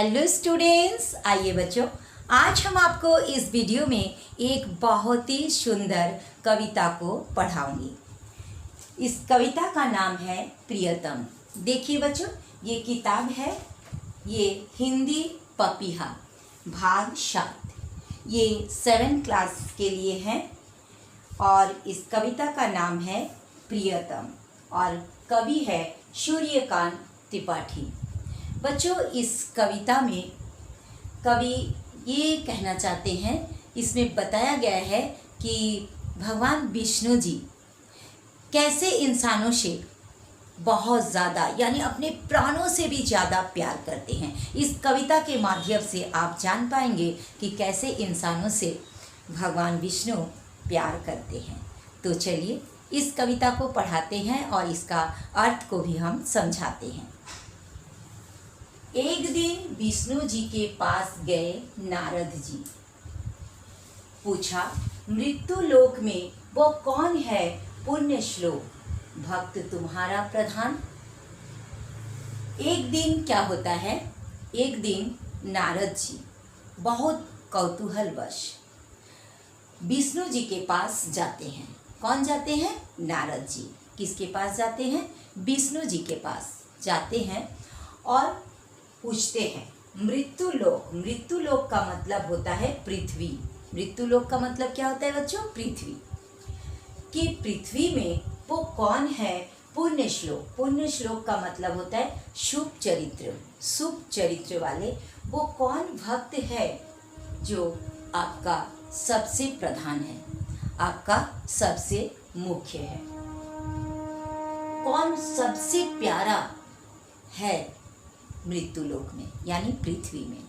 Hello students, आइए बच्चों, आज हम आपको इस वीडियो में एक बहुत ही सुंदर कविता को पढ़ाऊंगी। इस कविता का नाम है प्रियतम। देखिए बच्चों, ये किताब है, ये हिंदी पपीहा भाग 7। ये 7th क्लास के लिए है और इस कविता का नाम है प्रियतम और कवि है सूर्यकांत त्रिपाठी। बच्चों, इस कविता में कवि ये कहना चाहते हैं, इसमें बताया गया है कि भगवान विष्णु जी कैसे इंसानों से बहुत ज़्यादा यानी अपने प्राणों से भी ज़्यादा प्यार करते हैं। इस कविता के माध्यम से आप जान पाएंगे कि कैसे इंसानों से भगवान विष्णु प्यार करते हैं। तो चलिए इस कविता को पढ़ाते हैं और इसका अर्थ को भी हम समझाते हैं। एक दिन विष्णु जी के पास गए नारद जी। पूछा, मृत्यु लोक में वो कौन है पुण्य श्लोक, भक्त तुम्हारा प्रधान। एक दिन क्या होता है, एक दिन नारद जी बहुत कौतूहलवश विष्णु जी के पास जाते हैं। कौन जाते हैं? नारद जी। किसके पास जाते हैं? विष्णु जी के पास जाते हैं और पूछते हैं मृत्यु लोक। मृत्यु लोक का मतलब होता है पृथ्वी। मृत्यु लोक का मतलब क्या होता है बच्चों? पृथ्वी। कि पृथ्वी में वो कौन है पुण्य श्लोक। पुण्य श्लोक का मतलब होता है शुभ चरित्र। शुभ चरित्र वाले वो कौन भक्त है जो आपका सबसे प्रधान है, आपका सबसे मुख्य है, कौन सबसे प्यारा है मृत्यु लोक में यानी पृथ्वी में।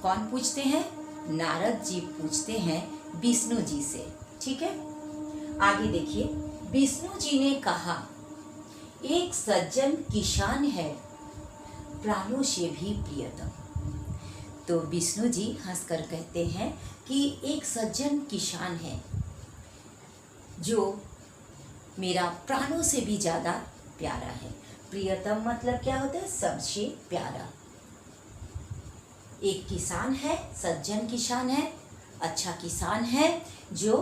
कौन पूछते हैं? नारद जी पूछते हैं विष्णु जी से। ठीक है, आगे देखिए। विष्णु जी ने कहा, एक सज्जन किसान है प्राणों से भी प्रियतम। तो विष्णु जी हंसकर कहते हैं कि एक सज्जन किसान है जो मेरा प्राणों से भी ज़्यादा प्यारा है। प्रियतम मतलब क्या होता है? सबसे प्यारा। एक किसान है, सज्जन किसान है, अच्छा किसान है जो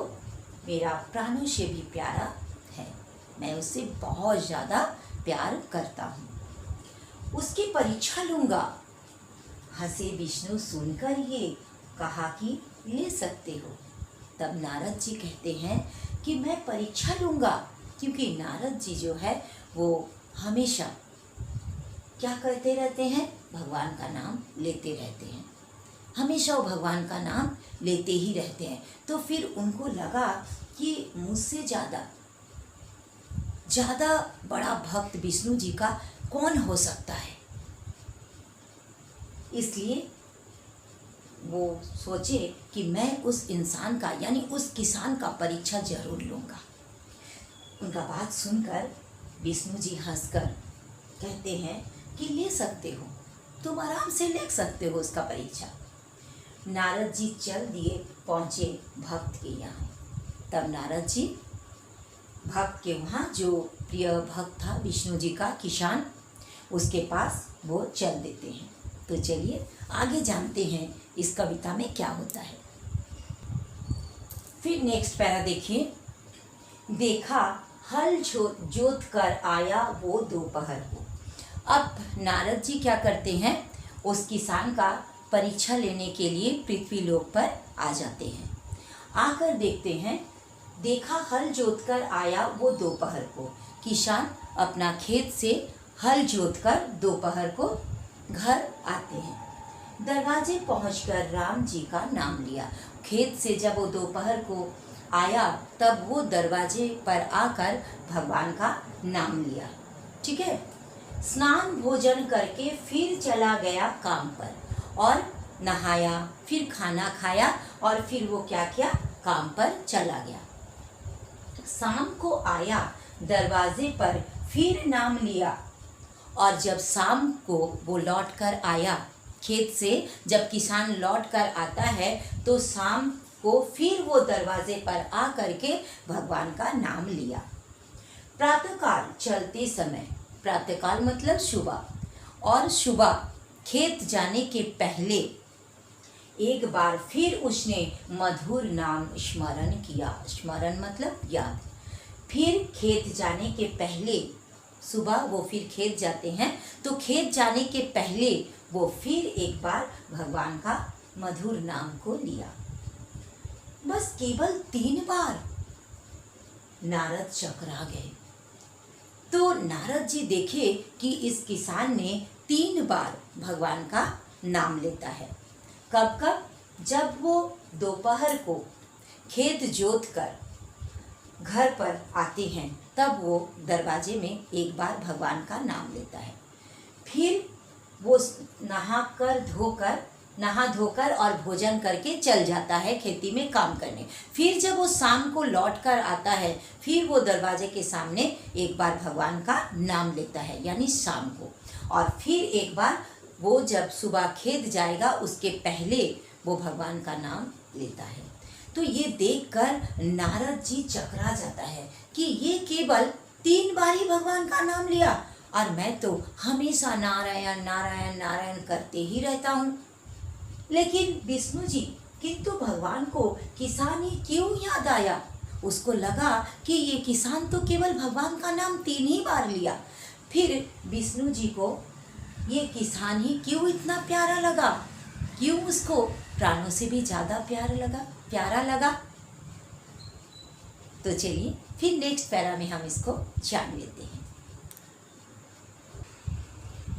मेरा प्राणों से भी प्यारा है। मैं उससे बहुत ज़्यादा प्यार करता हूँ। उसकी परीक्षा लूँगा। हंसे विष्णु सुनकर ये, कहा कि ले सकते हो। तब नारद जी कहते हैं कि मैं परीक्षा लूँगा, क्योंकि नारद जी जो है वो हमेशा क्या करते रहते हैं? भगवान का नाम लेते रहते हैं। हमेशा वो भगवान का नाम लेते ही रहते हैं। तो फिर उनको लगा कि मुझसे ज़्यादा बड़ा भक्त विष्णु जी का कौन हो सकता है। इसलिए वो सोचे कि मैं उस इंसान का यानी उस किसान का परीक्षा जरूर लूँगा। उनका बात सुनकर विष्णु जी हंसकर कहते हैं कि ले सकते हो, तुम आराम से ले सकते हो उसका परीक्षा। नारद जी चल दिए, पहुँचे भक्त के यहाँ। तब नारद जी भक्त के वहाँ, जो प्रिय भक्त था विष्णु जी का किसान, उसके पास वो चल देते हैं। तो चलिए आगे जानते हैं इस कविता में क्या होता है। फिर नेक्स्ट पैरा देखिए। देखा हल जोत कर आया वो दोपहर को। अब नारद जी क्या करते हैं? उस किसान का परीक्षा लेने के लिए पृथ्वी लोक पर आ जाते हैं। आकर देखते हैं, देखा हल जोत कर आया वो दोपहर को। किसान अपना खेत से हल जोत कर दोपहर को घर आते हैं। दरवाजे पहुंचकर राम जी का नाम लिया। खेत से जब वो दोपहर को आया तब वो दरवाजे पर आकर भगवान का नाम लिया। ठीक है, स्नान भोजन करके फिर चला गया काम पर और नहाया, फिर खाना खाया और फिर वो क्या किया? काम पर चला गया। शाम को आया, दरवाजे पर फिर नाम लिया और जब शाम को वो लौट कर आया खेत से, जब किसान लौट कर आता है तो शाम को फिर वो दरवाजे पर आ करके भगवान का नाम लिया। प्रातःकाल चलते समय, प्रातःकाल मतलब सुबह, और सुबह खेत जाने के पहले एक बार फिर उसने मधुर नाम स्मरण किया। स्मरण मतलब याद। फिर खेत जाने के पहले, सुबह वो फिर खेत जाते हैं, तो खेत जाने के पहले वो फिर एक बार भगवान का मधुर नाम को लिया। बस केवल 3 बार। नारद चकरा गए। तो नारद जी देखे कि इस किसान ने 3 बार भगवान का नाम लेता है। कब कब? जब वो दोपहर को खेत जोत कर घर पर आते हैं, तब वो दरवाजे में एक बार भगवान का नाम लेता है। फिर वो नहा धोकर और भोजन करके चल जाता है खेती में काम करने। फिर जब वो शाम को लौट कर आता है, फिर वो दरवाजे के सामने एक बार भगवान का नाम लेता है, यानी शाम को। और फिर एक बार वो जब सुबह खेत जाएगा, उसके पहले वो भगवान का नाम लेता है। तो ये देखकर नारद जी चकरा जाता है कि ये केवल 3 बार ही भगवान का नाम लिया, और मैं तो हमेशा नारायण नारायण नारायण करते ही रहता हूँ। लेकिन विष्णु जी, किंतु भगवान को किसान ही क्यों याद आया? उसको लगा कि ये किसान तो केवल भगवान का नाम 3 ही बार लिया। फिर विष्णु जी को ये किसान ही क्यों इतना प्यारा लगा? क्यों उसको प्राणों से भी ज़्यादा प्यारा लगा? तो चलिए फिर नेक्स्ट पैरा में हम इसको जान लेते हैं।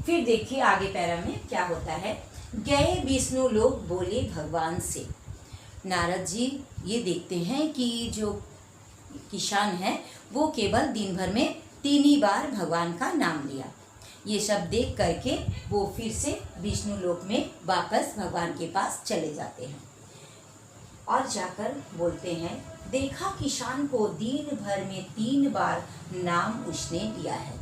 फिर देखिए आगे पैरा में क्या होता है। गए विष्णु लोग बोले भगवान से। नारद जी ये देखते हैं कि जो किसान है वो केवल दिन भर में 3 ही बार भगवान का नाम लिया। ये सब देख करके वो फिर से विष्णु लोक में वापस भगवान के पास चले जाते हैं और जाकर बोलते हैं, देखा किसान को दिन भर में 3 बार नाम उसने लिया है।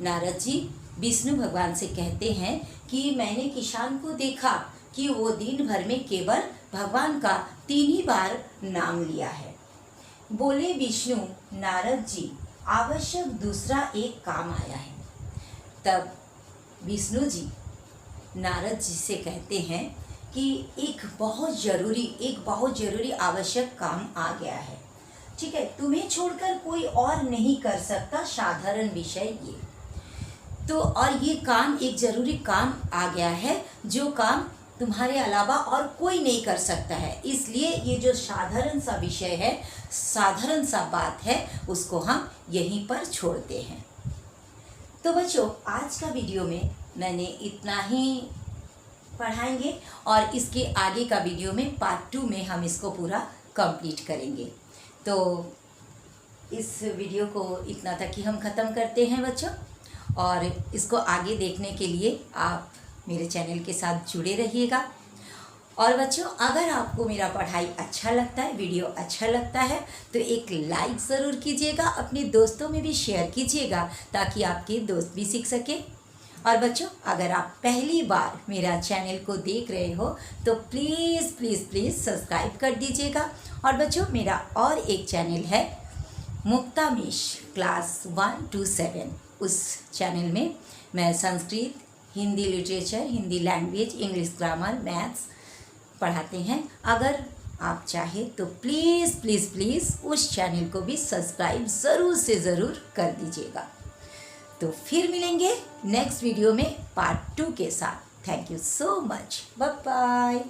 नारद जी विष्णु भगवान से कहते हैं कि मैंने किसान को देखा कि वो दिन भर में केवल भगवान का 3 ही बार नाम लिया है। बोले विष्णु, नारद जी आवश्यक दूसरा एक काम आया है। तब विष्णु जी नारद जी से कहते हैं कि एक बहुत ज़रूरी आवश्यक काम आ गया है। ठीक है, तुम्हें छोड़कर कोई और नहीं कर सकता, साधारण विषय ये तो। और ये काम, एक ज़रूरी काम आ गया है जो काम तुम्हारे अलावा और कोई नहीं कर सकता है। इसलिए ये जो साधारण सा विषय है, साधारण सा बात है, उसको हम यहीं पर छोड़ते हैं। तो बच्चों, आज का वीडियो में मैंने इतना ही पढ़ाएंगे और इसके आगे का वीडियो में पार्ट 2 में हम इसको पूरा कंप्लीट करेंगे। तो इस वीडियो को इतना तक ही हम ख़त्म करते हैं बच्चों, और इसको आगे देखने के लिए आप मेरे चैनल के साथ जुड़े रहिएगा। और बच्चों, अगर आपको मेरा पढ़ाई अच्छा लगता है, वीडियो अच्छा लगता है, तो एक लाइक ज़रूर कीजिएगा, अपने दोस्तों में भी शेयर कीजिएगा ताकि आपके दोस्त भी सीख सके। और बच्चों, अगर आप पहली बार मेरा चैनल को देख रहे हो तो प्लीज़ प्लीज़ प्लीज़ सब्सक्राइब कर दीजिएगा। और बच्चों, मेरा और एक चैनल है मुक्ता मिश क्लास 1 to 7। उस चैनल में मैं Sanskrit, Hindi literature, Hindi language, English grammar, maths पढ़ाते हैं। अगर आप चाहें तो प्लीज़ प्लीज़ प्लीज़ उस चैनल को भी सब्सक्राइब ज़रूर से ज़रूर कर दीजिएगा। तो फिर मिलेंगे नेक्स्ट वीडियो में पार्ट 2 के साथ। Thank you so much. Bye bye.